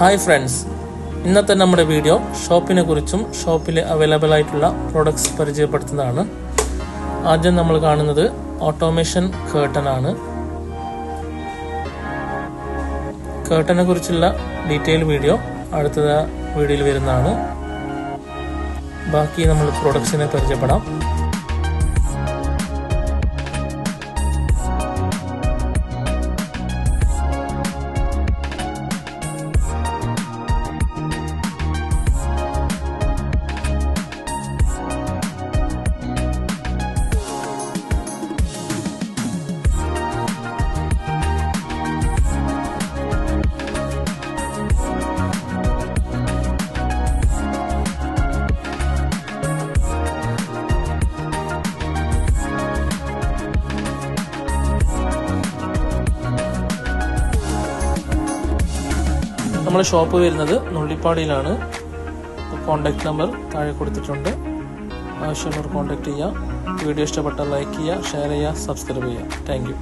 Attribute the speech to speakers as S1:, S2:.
S1: Hi friends, ഇന്നത്തെ നമ്മുടെ video ഷോപ്പിനെ കുറിച്ചും ഷോപ്പിൽ അവൈലബിൾ ആയിട്ടുള്ള പ്രോഡക്ട്സ് പരിചയപ്പെടുത്തുന്നതാണ്. ആദ്യം നമ്മൾ കാണുന്നത് ഓട്ടോമേഷൻ കേർട്ടൻ ആണ്. കേർട്ടനെ കുറിച്ചുള്ള ഡീറ്റെയിൽ വീഡിയോ അടുത്ത വീഡിയോയിൽ വരുന്നതാണ്. ബാക്കി നമ്മൾ പ്രോഡക്ട്സിനെ പരിചയപ്പെടാം. നമ്മുടെ ഷോപ്പ് വരുന്നത് നുള്ളിപ്പാടിയിലാണ്. കോൺടാക്ട് നമ്പർ താഴെ കൊടുത്തിട്ടുണ്ട്. ആവശ്യമുള്ളവർ കോൺടാക്ട് ചെയ്യുക. വീഡിയോ ഇഷ്ടപ്പെട്ടാൽ ലൈക്ക് ചെയ്യുക, ഷെയർ ചെയ്യുക, സബ്സ്ക്രൈബ് ചെയ്യുക. Thank you.